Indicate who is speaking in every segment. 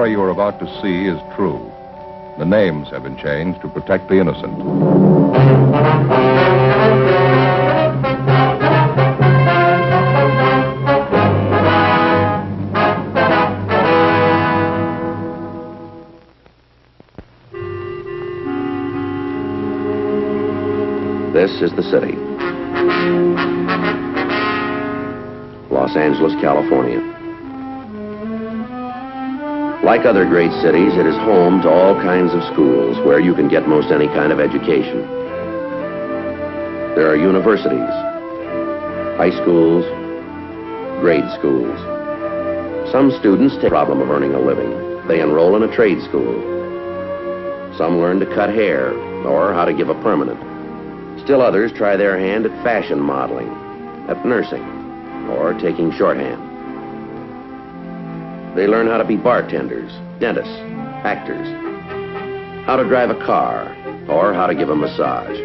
Speaker 1: story you are about to see is true. The names have been changed to protect the innocent.
Speaker 2: This is the city. Los Angeles, California. Like other great cities, it is home to all kinds of schools where you can get most any kind of education. There are universities, high schools, grade schools. Some students take the problem of earning a living. They enroll in a trade school. Some learn to cut hair or how to give a permanent. Still others try their hand at fashion modeling, at nursing, or taking shorthand. They learn how to be bartenders, dentists, actors, how to drive a car, or how to give a massage,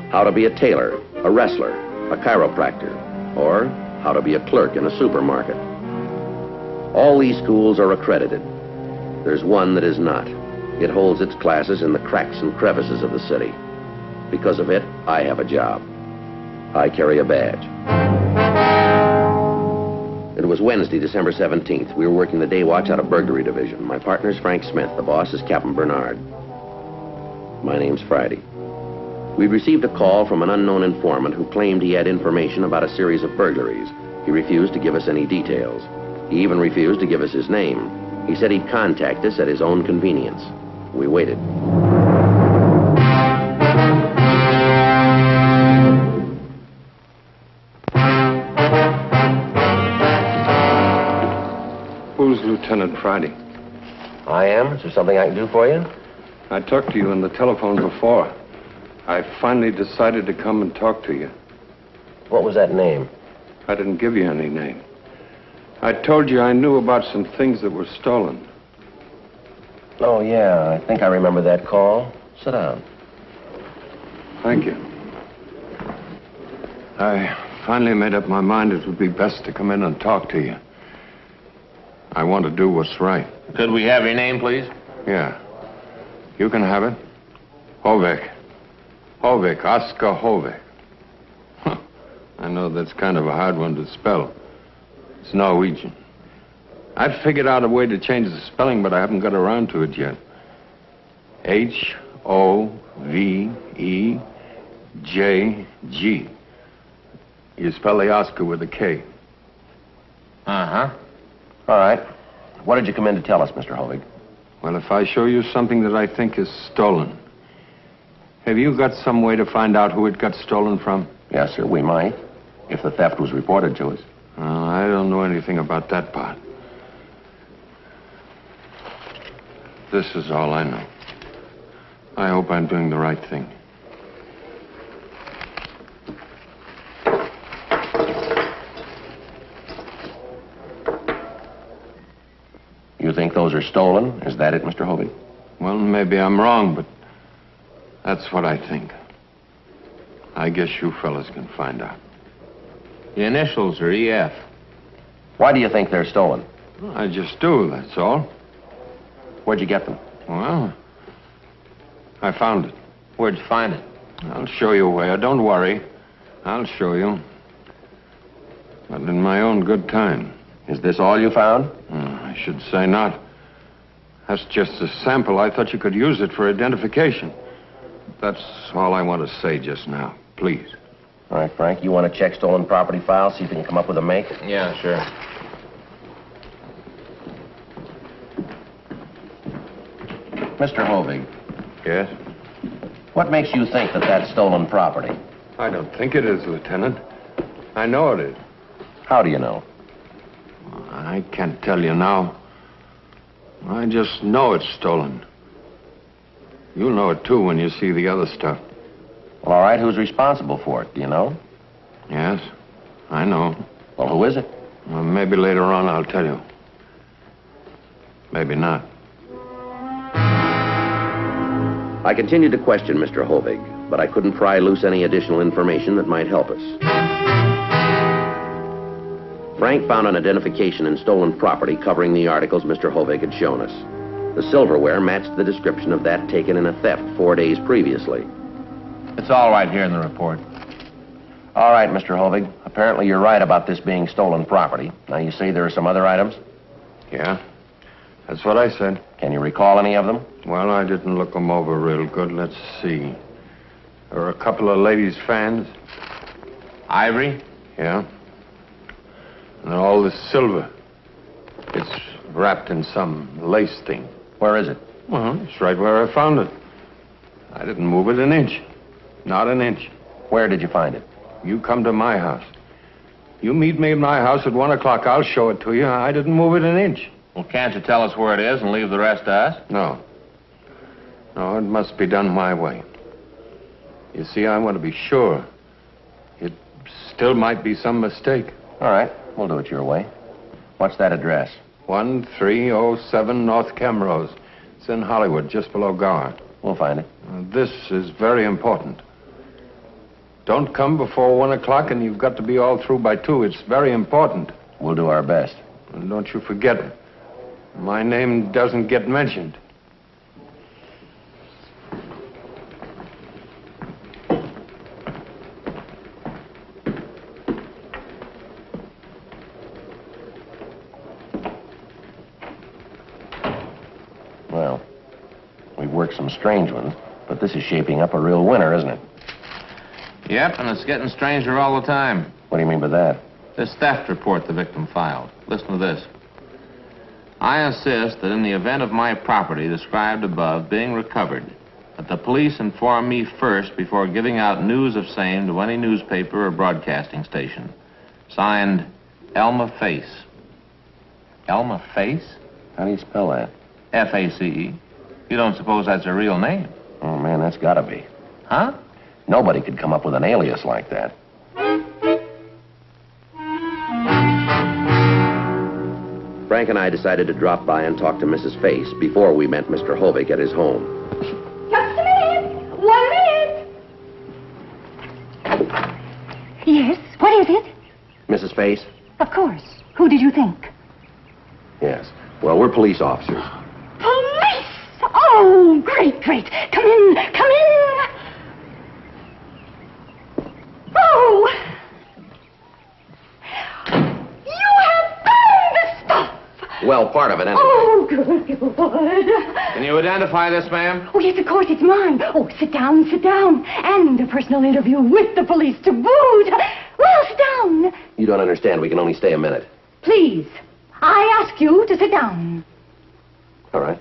Speaker 2: how to be a tailor, a wrestler, a chiropractor, or how to be a clerk in a supermarket. All these schools are accredited. There's one that is not. It holds its classes in the cracks and crevices of the city. Because of it, I have a job. I carry a badge. It was Wednesday, December 17th. We were working the day watch out of burglary division. My partner's Frank Smith. The boss is Captain Bernard. My name's Friday. We'd received a call from an unknown informant who claimed he had information about a series of burglaries. He refused to give us any details. He even refused to give us his name. He said he'd contact us at his own convenience. We waited.
Speaker 3: Who's Lieutenant Friday?
Speaker 2: I am. Is there something I can do for you?
Speaker 3: I talked to you on the telephone before. I finally decided to come and talk to you.
Speaker 2: What was that name?
Speaker 3: I didn't give you any name. I told you I knew about some things that were stolen.
Speaker 2: Oh, yeah. I think I remember that call. Sit down.
Speaker 3: Thank you. I finally made up my mind it would be best to come in and talk to you. I want to do what's right.
Speaker 4: Could we have your name, please?
Speaker 3: Yeah. You can have it. Hovek. Hovek. Oskar Hovek. Huh. I know that's kind of a hard one to spell. It's Norwegian. I've figured out a way to change the spelling, but I haven't got around to it yet. H-O-V-E-J-G. You spell the Oscar with a K.
Speaker 2: Uh-huh. All right. What did you come in to tell us, Mr. Hovig?
Speaker 3: Well, if I show you something that I think is stolen, have you got some way to find out who it got stolen from?
Speaker 2: Yes, sir, we might, if the theft was reported to us.
Speaker 3: I don't know anything about that part. This is all I know. I hope I'm doing the right thing.
Speaker 2: You think those are stolen? Is that it, Mr. Hovey?
Speaker 3: Well, maybe I'm wrong, but that's what I think. I guess you fellas can find out.
Speaker 4: The initials are EF.
Speaker 2: Why do you think they're stolen?
Speaker 3: I just do, that's all.
Speaker 2: Where'd you get them?
Speaker 3: Well, I found it.
Speaker 4: Where'd you find it?
Speaker 3: I'll show you where. Don't worry. I'll show you. But in my own good time.
Speaker 2: Is this all you found?
Speaker 3: I should say not. That's just a sample. I thought you could use it for identification. That's all I want to say just now. Please.
Speaker 2: All right, Frank, you want to check stolen property files, see if you can come up with a make?
Speaker 4: Yeah, sure.
Speaker 2: Mr. Hovig.
Speaker 3: Yes?
Speaker 2: What makes you think that that's stolen property?
Speaker 3: I don't think it is, Lieutenant. I know it is.
Speaker 2: How do you know?
Speaker 3: I can't tell you now. I just know it's stolen. You'll know it, too, when you see the other stuff.
Speaker 2: Well, all right, who's responsible for it? Do you know?
Speaker 3: Yes, I know.
Speaker 2: Well, who is it?
Speaker 3: Well, maybe later on I'll tell you. Maybe not.
Speaker 2: I continued to question Mr. Hovig, but I couldn't pry loose any additional information that might help us. Frank found an identification in stolen property covering the articles Mr. Hovig had shown us. The silverware matched the description of that taken in a theft 4 days previously.
Speaker 4: It's all right here in the report.
Speaker 2: All right, Mr. Hovig. Apparently you're right about this being stolen property. Now, you say there are some other items?
Speaker 3: Yeah, that's what I said.
Speaker 2: Can you recall any of them?
Speaker 3: Well, I didn't look them over real good. Let's see. There were a couple of ladies' fans.
Speaker 4: Ivory?
Speaker 3: Yeah. And all this silver. It's wrapped in some lace thing.
Speaker 2: Where is it?
Speaker 3: Well, it's right where I found it. I didn't move it an inch. Not an inch.
Speaker 2: Where did you find it?
Speaker 3: You come to my house. You meet me at my house at 1 o'clock. I'll show it to you. I didn't move it an inch.
Speaker 4: Well, can't you tell us where it is and leave the rest to us?
Speaker 3: No. No, it must be done my way. You see, I want to be sure. It still might be some mistake.
Speaker 2: All right, we'll do it your way. What's that address?
Speaker 3: 1307 North Camrose. It's in Hollywood, just below Gower.
Speaker 2: We'll find it.
Speaker 3: This is very important. Don't come before 1 o'clock, and you've got to be all through by 2. It's very important.
Speaker 2: We'll do our best.
Speaker 3: And don't you forget, my name doesn't get mentioned.
Speaker 2: Well, we've worked some strange ones, but this is shaping up a real winner, isn't it?
Speaker 4: Yep, and it's getting stranger all the time.
Speaker 2: What do you mean by that?
Speaker 4: This theft report the victim filed. Listen to this. I insist that in the event of my property described above being recovered, that the police inform me first before giving out news of same to any newspaper or broadcasting station. Signed, Elma Face. Elma Face?
Speaker 2: How do you spell that?
Speaker 4: F-A-C-E. You don't suppose that's a real name?
Speaker 2: Oh, man, that's gotta be.
Speaker 4: Huh?
Speaker 2: Nobody could come up with an alias like that. Frank and I decided to drop by and talk to Mrs. Face before we met Mr. Hovig at his home.
Speaker 5: Just a minute. 1 minute. Yes, what is it?
Speaker 2: Mrs. Face?
Speaker 5: Of course. Who did you think?
Speaker 2: Yes. Well, we're police officers.
Speaker 5: Police! Oh, great, great. Come in, come in. Oh! You have found the stuff!
Speaker 2: Well, part of it, anyway.
Speaker 5: Oh, good.
Speaker 4: Can you identify this, ma'am?
Speaker 5: Oh, yes, of course, it's mine. Oh, sit down, sit down. And a personal interview with the police to boot. Well, sit down.
Speaker 2: You don't understand. We can only stay a minute.
Speaker 5: Please, I ask you to sit down.
Speaker 2: All right.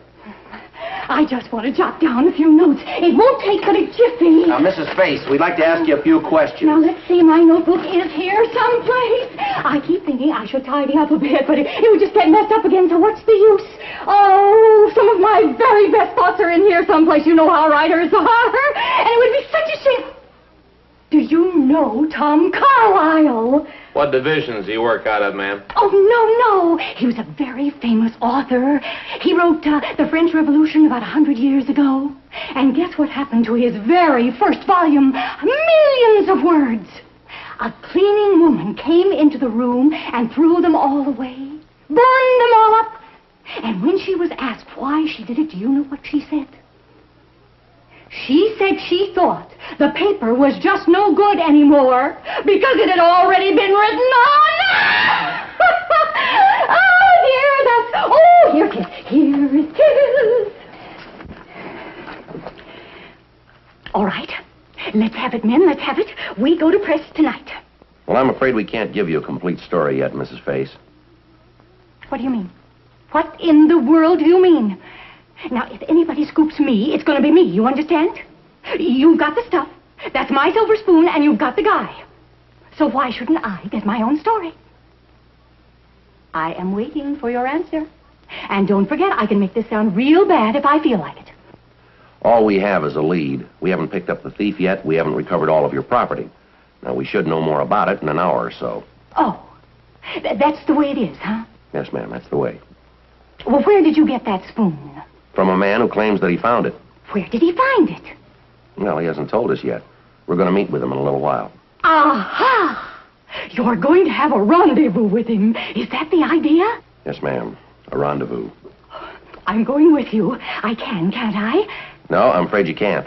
Speaker 5: I just want to jot down a few notes. It won't take but a jiffy.
Speaker 2: Now, Mrs. Face, we'd like to ask you a few questions.
Speaker 5: Now, let's see. My notebook is here someplace. I keep thinking I should tidy up a bit, but it would just get messed up again, so what's the use? Oh, some of my very best thoughts are in here someplace. You know how writers are. And it would be such a shame. Do you know Tom Carlyle?
Speaker 4: What divisions do you work out of, ma'am?
Speaker 5: Oh, no. He was a very famous author. He wrote The French Revolution about 100 years ago. And guess what happened to his very first volume? Millions of words. A cleaning woman came into the room and threw them all away. Burned them all up. And when she was asked why she did it, do you know what she said? She said she thought the paper was just no good anymore because it had already been written on. Oh, dear, here it is. All right, let's have it, men, let's have it. We go to press tonight.
Speaker 2: Well, I'm afraid we can't give you a complete story yet, Mrs. Face.
Speaker 5: What do you mean? What in the world do you mean? Now, if anybody scoops me, it's going to be me, you understand? You've got the stuff. That's my silver spoon, and you've got the guy. So why shouldn't I get my own story? I am waiting for your answer. And don't forget, I can make this sound real bad if I feel like it.
Speaker 2: All we have is a lead. We haven't picked up the thief yet. We haven't recovered all of your property. Now, we should know more about it in an hour or so.
Speaker 5: Oh, that's the way it is, huh?
Speaker 2: Yes, ma'am, that's the way.
Speaker 5: Well, where did you get that spoon?
Speaker 2: From a man who claims that he found it.
Speaker 5: Where did he find it?
Speaker 2: Well, he hasn't told us yet. We're going to meet with him in a little while.
Speaker 5: Aha! You're going to have a rendezvous with him. Is that the idea?
Speaker 2: Yes, ma'am. A rendezvous.
Speaker 5: I'm going with you. I can, can't I?
Speaker 2: No, I'm afraid you can't.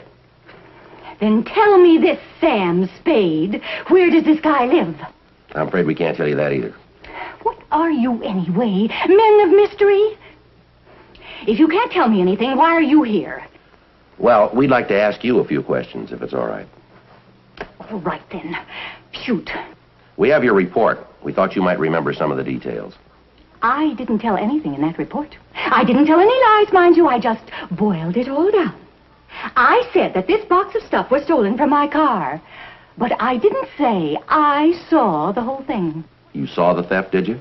Speaker 5: Then tell me this, Sam Spade. Where does this guy live?
Speaker 2: I'm afraid we can't tell you that either.
Speaker 5: What are you anyway? Men of mystery? If you can't tell me anything, why are you here?
Speaker 2: Well, we'd like to ask you a few questions, if it's all right.
Speaker 5: All right, then. Shoot.
Speaker 2: We have your report. We thought you might remember some of the details.
Speaker 5: I didn't tell anything in that report. I didn't tell any lies, mind you. I just boiled it all down. I said that this box of stuff was stolen from my car. But I didn't say I saw the whole thing.
Speaker 2: You saw the theft, did you?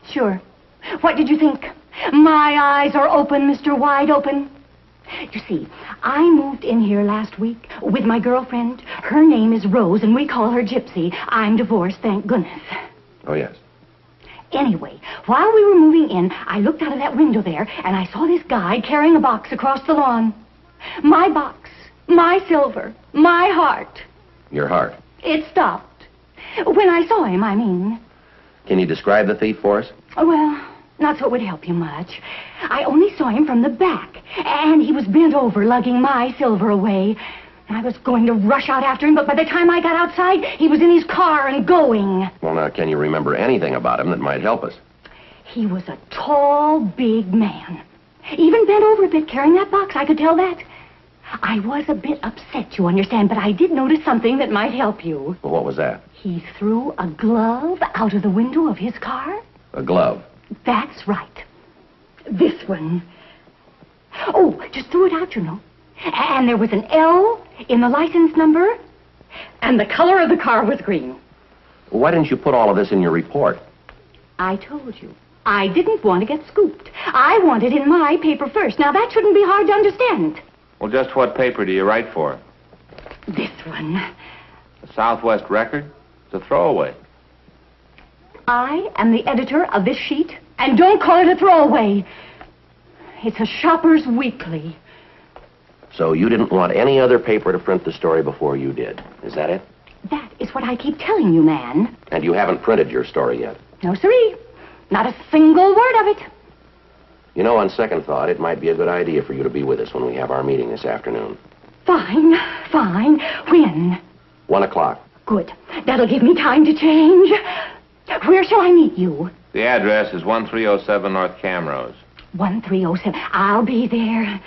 Speaker 5: Sure. What did you think? My eyes are open, Mr. Wide Open. You see, I moved in here last week with my girlfriend. Her name is Rose, and we call her Gypsy. I'm divorced, thank goodness.
Speaker 2: Oh, yes.
Speaker 5: Anyway, while we were moving in, I looked out of that window there, and I saw this guy carrying a box across the lawn. My box, my silver, my heart.
Speaker 2: Your heart.
Speaker 5: It stopped. When I saw him, I mean.
Speaker 2: Can you describe the thief for us?
Speaker 5: Well, not so it would help you much. I only saw him from the back, and he was bent over lugging my silver away. I was going to rush out after him, but by the time I got outside, he was in his car and going.
Speaker 2: Well, now, can you remember anything about him that might help us?
Speaker 5: He was a tall, big man. Even bent over a bit, carrying that box, I could tell that. I was a bit upset, you understand, but I did notice something that might help you.
Speaker 2: Well, what was that?
Speaker 5: He threw a glove out of the window of his car.
Speaker 2: A glove?
Speaker 5: That's right. This one. Oh, just threw it out, you know. And there was an L in the license number, and the color of the car was green.
Speaker 2: Why didn't you put all of this in your report?
Speaker 5: I told you. I didn't want to get scooped. I want it in my paper first. Now, that shouldn't be hard to understand.
Speaker 4: Well, just what paper do you write for?
Speaker 5: This one.
Speaker 4: The Southwest Record? It's a throwaway.
Speaker 5: I am the editor of this sheet, and don't call it a throwaway. It's a shopper's weekly.
Speaker 2: So you didn't want any other paper to print the story before you did. Is that it?
Speaker 5: That is what I keep telling you, man.
Speaker 2: And you haven't printed your story yet?
Speaker 5: No, siree. Not a single word of it.
Speaker 2: You know, on second thought, it might be a good idea for you to be with us when we have our meeting this afternoon.
Speaker 5: Fine, fine. When?
Speaker 2: 1 o'clock.
Speaker 5: Good. That'll give me time to change. Where shall I meet you?
Speaker 4: The address is 1307 North Camrose.
Speaker 5: 1307. I'll be there.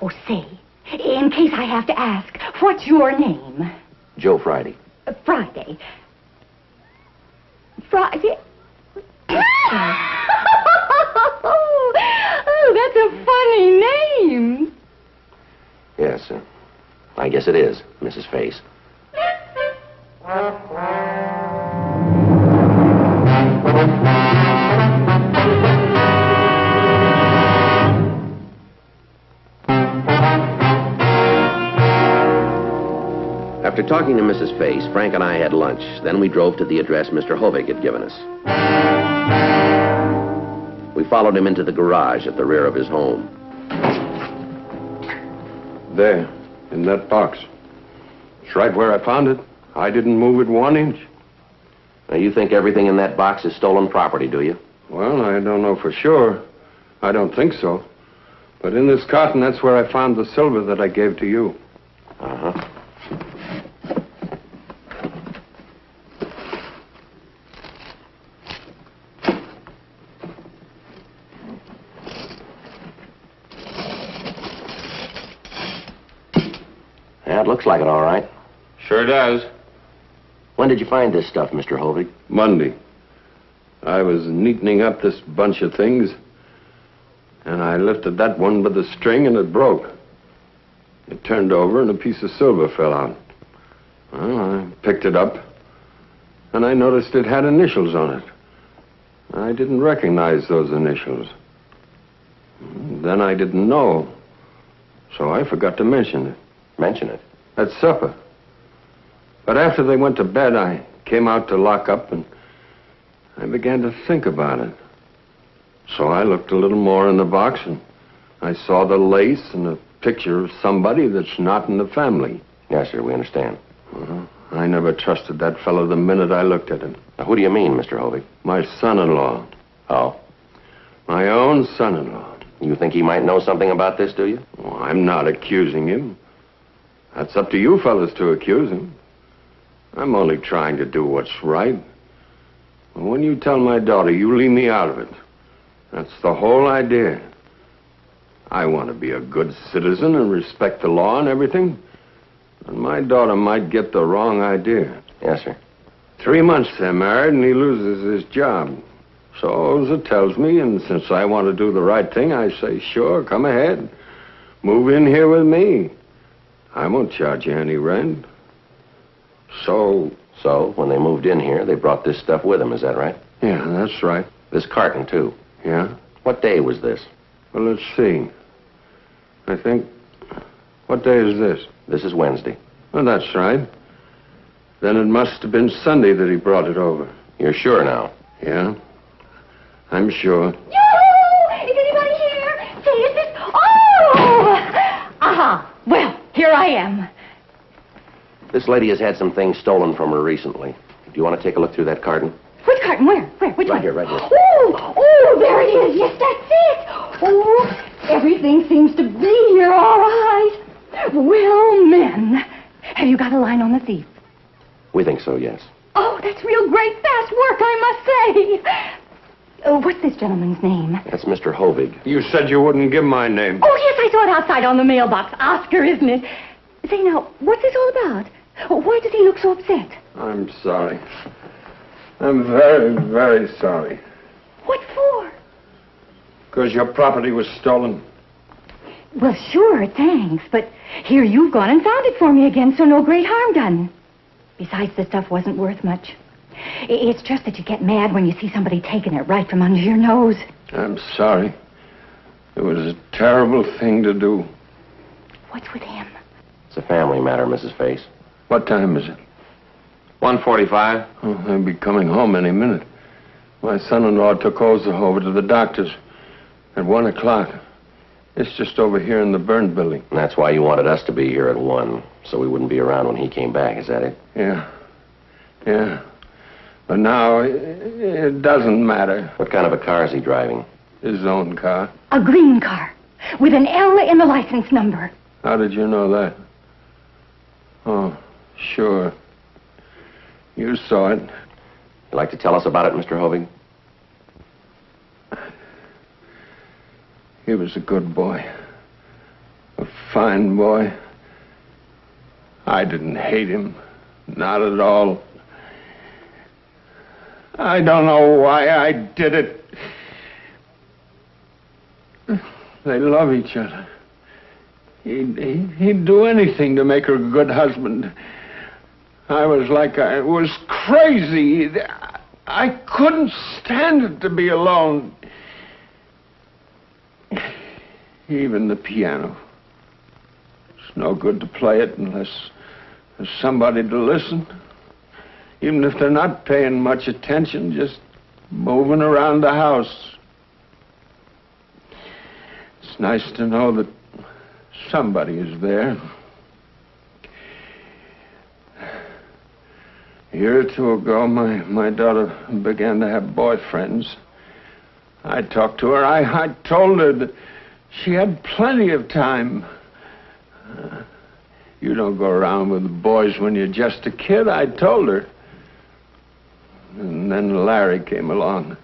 Speaker 5: Oh, say, in case I have to ask, what's your name?
Speaker 2: Joe Friday.
Speaker 5: Friday. Friday? Oh, that's a funny name.
Speaker 2: Yes, I guess it is, Mrs. Face. After talking to Mrs. Face, Frank and I had lunch. Then we drove to the address Mr. Hovig had given us. We followed him into the garage at the rear of his home.
Speaker 3: There, in that box. It's right where I found it. I didn't move it 1 inch.
Speaker 2: Now, you think everything in that box is stolen property, do you?
Speaker 3: Well, I don't know for sure. I don't think so. But in this cotton, that's where I found the silver that I gave to you.
Speaker 2: Uh-huh. Yeah, it looks like it all right.
Speaker 4: Sure does.
Speaker 2: When did you find this stuff, Mr. Hovig?
Speaker 3: Monday. I was neatening up this bunch of things, and I lifted that one by the string, and it broke. It turned over, and a piece of silver fell out. Well, I picked it up, and I noticed it had initials on it. I didn't recognize those initials. Then I didn't know, so I forgot to mention it.
Speaker 2: Mention it.
Speaker 3: At supper. But after they went to bed, I came out to lock up, and I began to think about it. So I looked a little more in the box, and I saw the lace and a picture of somebody that's not in the family.
Speaker 2: Yes, sir, we understand.
Speaker 3: I never trusted that fellow the minute I looked at him.
Speaker 2: Now, who do you mean, Mr. Hovig?
Speaker 3: My son-in-law.
Speaker 2: Oh.
Speaker 3: My own son-in-law.
Speaker 2: You think he might know something about this, do you?
Speaker 3: Oh, I'm not accusing him. That's up to you fellas to accuse him. I'm only trying to do what's right. And when you tell my daughter you leave me out of it, that's the whole idea. I want to be a good citizen and respect the law and everything. And my daughter might get the wrong idea.
Speaker 2: Yes, sir.
Speaker 3: 3 months they're married and he loses his job. So Oza tells me, and since I want to do the right thing, I say, sure, come ahead. Move in here with me. I won't charge you any rent. So,
Speaker 2: when they moved in here, they brought this stuff with them, is that right?
Speaker 3: yeah, that's right.
Speaker 2: This carton, too.
Speaker 3: Yeah?
Speaker 2: What day was this?
Speaker 3: Well, let's see. I think... What day is this?
Speaker 2: This is Wednesday.
Speaker 3: Well, that's right. Then it must have been Sunday that he brought it over.
Speaker 2: You're sure now?
Speaker 3: Yeah, I'm sure.
Speaker 5: Yoo-hoo! Is anybody here? Say, is this... Oh! Aha! Well, here I am.
Speaker 2: This lady has had some things stolen from her recently. Do you want to take a look through that carton?
Speaker 5: Which carton? Where? Which one?
Speaker 2: Right here, right here.
Speaker 5: Oh, there it is. Yes, that's it. Oh, everything seems to be here all right. Well, men, have you got a line on the thief?
Speaker 2: We think so, yes.
Speaker 5: Oh, that's real great fast work, I must say. What's this gentleman's name?
Speaker 2: That's Mr. Hovig.
Speaker 3: You said you wouldn't give my name.
Speaker 5: Oh, yes, I saw it outside on the mailbox. Oskar, isn't it? Say, now, what's this all about? Why does he look so upset?
Speaker 3: I'm sorry. I'm very, very sorry.
Speaker 5: What for?
Speaker 3: Because your property was stolen.
Speaker 5: Well, sure, thanks, but here you've gone and found it for me again, so no great harm done. Besides, the stuff wasn't worth much. It's just that you get mad when you see somebody taking it right from under your nose.
Speaker 3: I'm sorry. It was a terrible thing to do.
Speaker 5: What's with him?
Speaker 2: It's a family matter, Mrs. Face.
Speaker 3: What time is it?
Speaker 4: 1:45.
Speaker 3: Oh, they'll be coming home any minute. My son-in-law took Oza over to the doctor's at 1 o'clock. It's just over here in the burned building.
Speaker 2: And that's why you wanted us to be here at 1, so we wouldn't be around when he came back, is that it?
Speaker 3: Yeah. Yeah. But now, it doesn't matter.
Speaker 2: What kind of a car is he driving?
Speaker 3: His own car.
Speaker 5: A green car with an L in the license number.
Speaker 3: How did you know that? Oh, sure. You saw it.
Speaker 2: You like to tell us about it, Mr. Hovig?
Speaker 3: He was a good boy. A fine boy. I didn't hate him. Not at all. I don't know why I did it. They love each other. He'd do anything to make her a good husband. I was crazy. I couldn't stand it to be alone. Even the piano. It's no good to play it unless there's somebody to listen. Even if they're not paying much attention, just moving around the house. It's nice to know that somebody is there. A year or two ago, my daughter began to have boyfriends. I talked to her. I told her that she had plenty of time. You don't go around with boys when you're just a kid, I told her. And then Larry came along.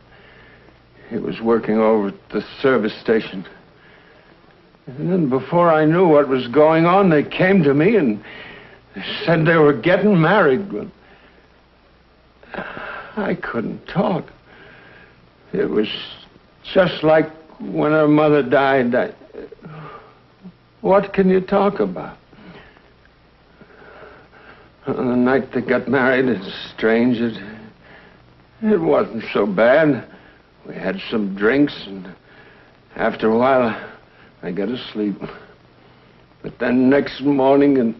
Speaker 3: He was working over at the service station. And then before I knew what was going on, they came to me and said they were getting married. I couldn't talk. It was just like when her mother died. What can you talk about? On the night they got married, it's strange. It wasn't so bad. We had some drinks, and after a while, I got asleep. But then next morning, and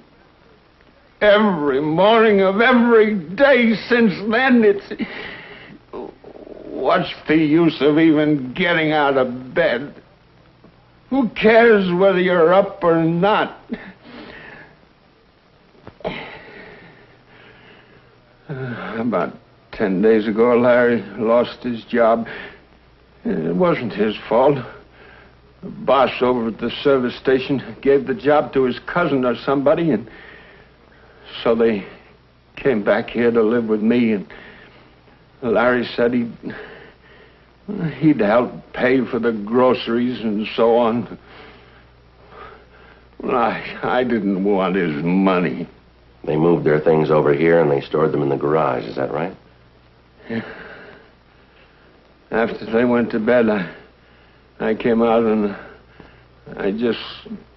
Speaker 3: every morning of every day since then, what's the use of even getting out of bed? Who cares whether you're up or not? About 10 days ago, Larry lost his job. It wasn't his fault. The boss over at the service station gave the job to his cousin or somebody, and so they came back here to live with me, and Larry said he'd help pay for the groceries and so on. Well, I didn't want his money.
Speaker 2: They moved their things over here and they stored them in the garage, is that right?
Speaker 3: Yeah. After they went to bed, I came out and I just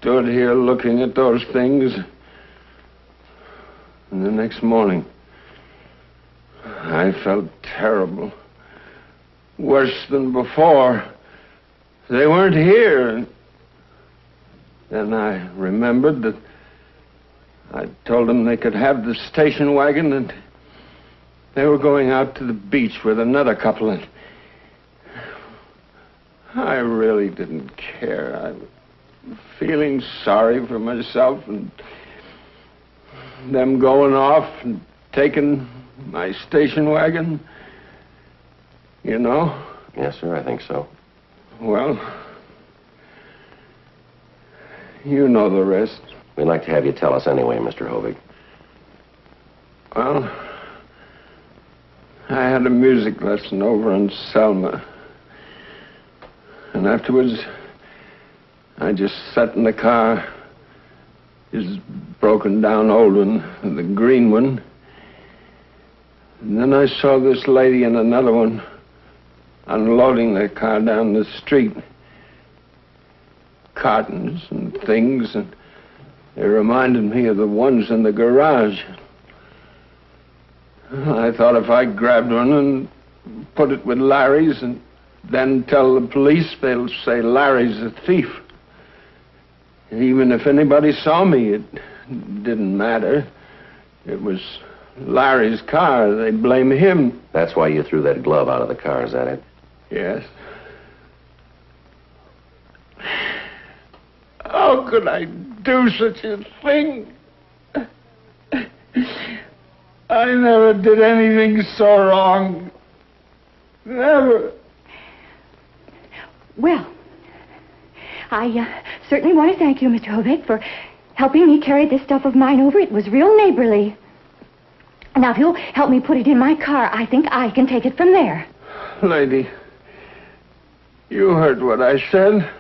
Speaker 3: stood here looking at those things. And the next morning, I felt terrible. Worse than before. They weren't here. Then I remembered that I told them they could have the station wagon, and they were going out to the beach with another couple, and I really didn't care. I was feeling sorry for myself, and them going off and taking my station wagon, you know?
Speaker 2: Yes, sir, I think so.
Speaker 3: Well, you know the rest.
Speaker 2: We'd like to have you tell us anyway, Mr. Hovig.
Speaker 3: Well, I had a music lesson over in Selma. And afterwards, I just sat in the car, his broken down old one, the green one. And then I saw this lady and another one unloading their car down the street. Cartons and things, and they reminded me of the ones in the garage. I thought if I grabbed one and put it with Larry's and then tell the police, they'll say Larry's a thief. Even if anybody saw me, it didn't matter. It was Larry's car. They'd blame him.
Speaker 2: That's why you threw that glove out of the car, is that it?
Speaker 3: Yes. How could I do such a thing? I never did anything so wrong. Never.
Speaker 5: Well, I certainly want to thank you, Mr. Hovig, for helping me carry this stuff of mine over. It was real neighborly. Now, if you'll help me put it in my car, I think I can take it from there.
Speaker 3: Lady, you heard what I said.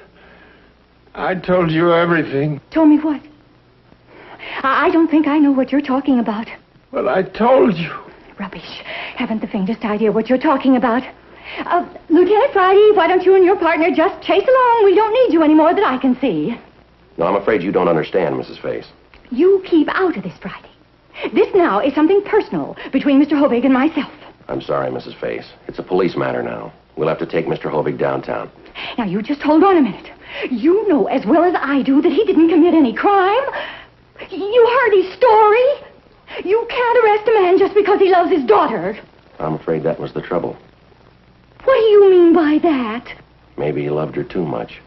Speaker 3: I told you everything.
Speaker 5: Told me what? I don't think I know what you're talking about.
Speaker 3: Well, I told you.
Speaker 5: Rubbish. Haven't the faintest idea what you're talking about. Lieutenant Friday, why don't you and your partner just chase along? We don't need you anymore that I can see.
Speaker 2: No, I'm afraid you don't understand, Mrs. Face.
Speaker 5: You keep out of this, Friday. This now is something personal between Mr. Hovig and myself.
Speaker 2: I'm sorry, Mrs. Face. It's a police matter now. We'll have to take Mr. Hovig downtown.
Speaker 5: Now, you just hold on a minute. You know as well as I do that he didn't commit any crime. You heard his story. You can't arrest a man just because he loves his daughter.
Speaker 2: I'm afraid that was the trouble.
Speaker 5: What do you mean by that?
Speaker 2: Maybe he loved her too much.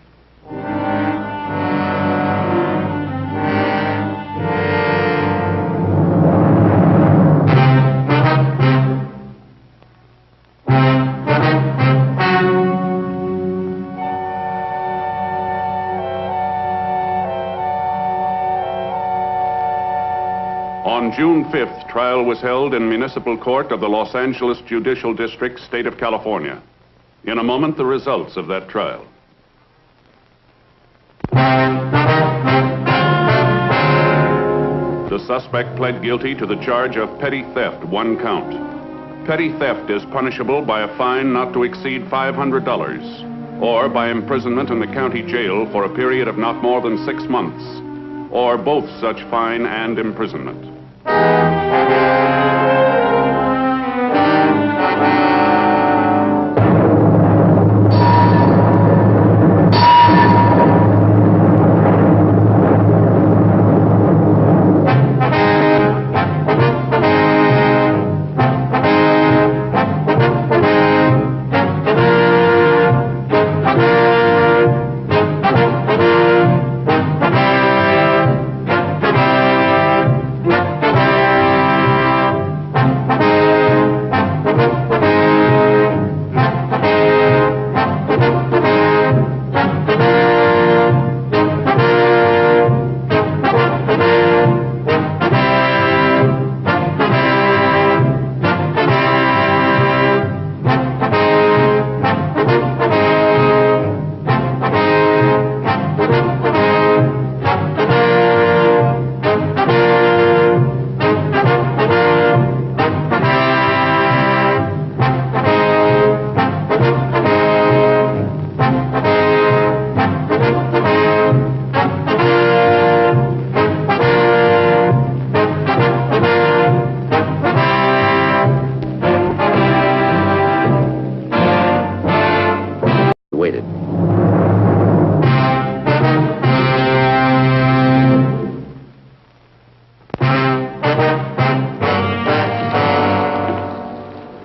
Speaker 6: On June 5th, trial was held in Municipal Court of the Los Angeles Judicial District, State of California. In a moment, the results of that trial. The suspect pled guilty to the charge of petty theft, 1 count. Petty theft is punishable by a fine not to exceed $500, or by imprisonment in the county jail for a period of not more than 6 months, or both such fine and imprisonment.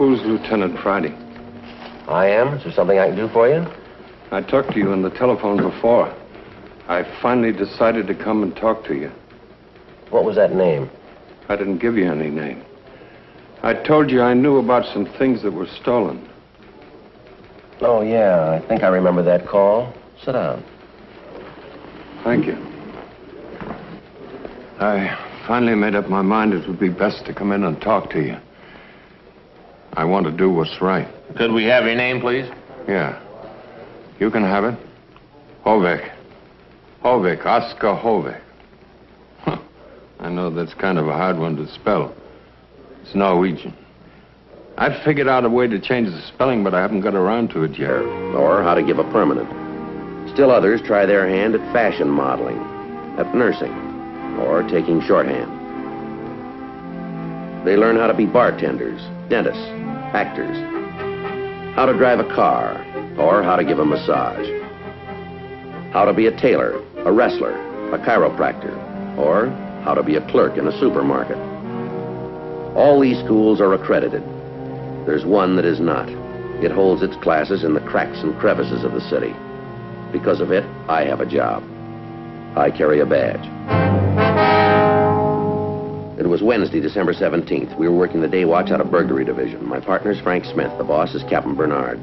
Speaker 3: Who's Lieutenant Friday?
Speaker 2: I am. Is there something I can do for you?
Speaker 3: I talked to you on the telephone before. I finally decided to come and talk to you.
Speaker 2: What was that name?
Speaker 3: I didn't give you any name. I told you I knew about some things that were stolen.
Speaker 2: Oh, yeah. I think I remember that call. Sit down.
Speaker 3: Thank you. I finally made up my mind it would be best to come in and talk to you. I want to do what's right.
Speaker 4: Could we have your name, please?
Speaker 3: Yeah. You can have it. Hovek. Hovek. Oskar Hovek. Huh. I know that's kind of a hard one to spell. It's Norwegian. I've figured out a way to change the spelling, but I haven't got around to it yet.
Speaker 2: Or how to give a permanent. Still others try their hand at fashion modeling, at nursing, or taking shorthand. They learn how to be bartenders, dentists, actors, how to drive a car, or how to give a massage, how to be a tailor, a wrestler, a chiropractor, or how to be a clerk in a supermarket. All these schools are accredited. There's one that is not. It holds its classes in the cracks and crevices of the city. Because of it, I have a job. I carry a badge. It was Wednesday, December 17th. We were working the day watch out of burglary division. My partner's Frank Smith. The boss is Captain Bernard.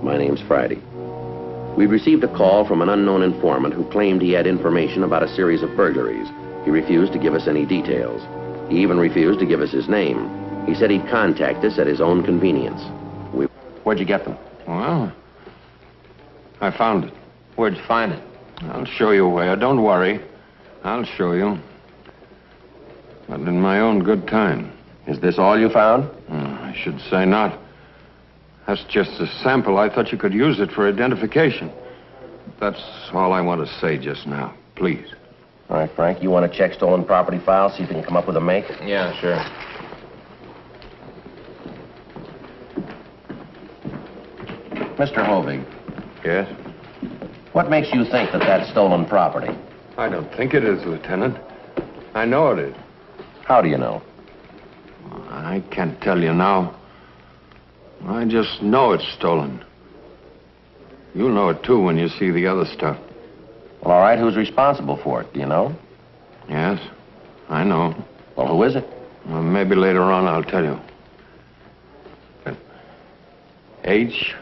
Speaker 2: My name's Friday. We'd received a call from an unknown informant who claimed he had information about a series of burglaries. He refused to give us any details. He even refused to give us his name. He said he'd contact us at his own convenience. Where'd you get them?
Speaker 3: Well, I found it.
Speaker 4: Where'd you find it?
Speaker 3: I'll show you where. Don't worry. I'll show you. But in my own good time.
Speaker 2: Is this all you found?
Speaker 3: I should say not. That's just a sample. I thought you could use it for identification. That's all I want to say just now. Please.
Speaker 2: All right, Frank, you want to check stolen property files, see if you can come up with a make?
Speaker 4: Yeah, sure.
Speaker 2: Mr. Hovig,
Speaker 3: Yes?
Speaker 2: what makes you think that that's stolen property?
Speaker 3: I don't think it is, Lieutenant. I know it is.
Speaker 2: How do you know?
Speaker 3: I can't tell you now. I just know it's stolen. You'll know it, too, when you see the other stuff.
Speaker 2: Well, all right, who's responsible for it? Do you know?
Speaker 3: Yes, I know.
Speaker 2: Well, who is it?
Speaker 3: Well, maybe later on I'll tell you. H-O-V-E-J-G.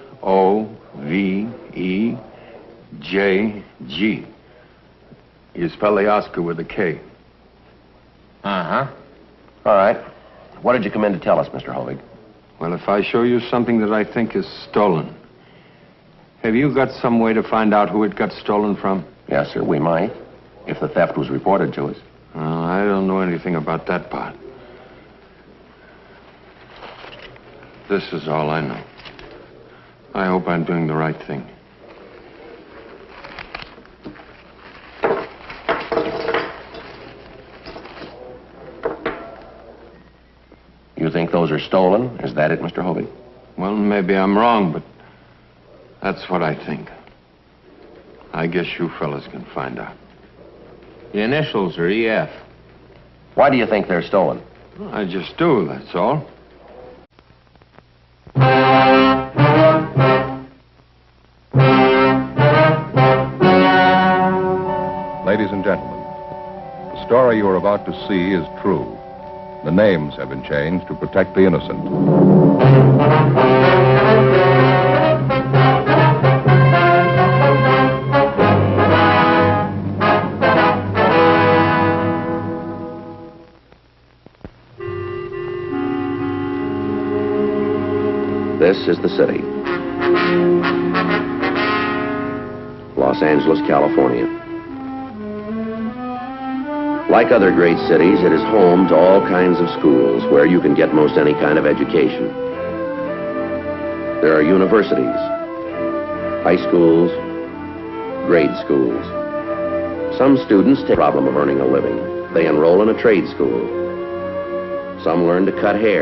Speaker 3: You spell the Oscar with a K.
Speaker 4: Uh-huh.
Speaker 2: All right. What did you come in to tell us, Mr. Hovig?
Speaker 3: Well, if I show you something that I think is stolen, have you got some way to find out who it got stolen from?
Speaker 2: Yes, sir, we might, if the theft was reported to us.
Speaker 3: I don't know anything about that part. This is all I know. I hope I'm doing the right thing.
Speaker 2: You think those are stolen? Is that it, Mr. Hovig?
Speaker 3: Well, maybe I'm wrong, but that's what I think. I guess you fellas can find out.
Speaker 4: The initials are EF.
Speaker 2: Why do you think they're stolen?
Speaker 3: I just do, that's all.
Speaker 1: Ladies and gentlemen, the story you are about to see is true. The names have been changed to protect the innocent.
Speaker 2: This is the city. Los Angeles, California. Like other great cities, it is home to all kinds of schools where you can get most any kind of education. There are universities, high schools, grade schools. Some students take the problem of earning a living. They enroll in a trade school. Some learn to cut hair.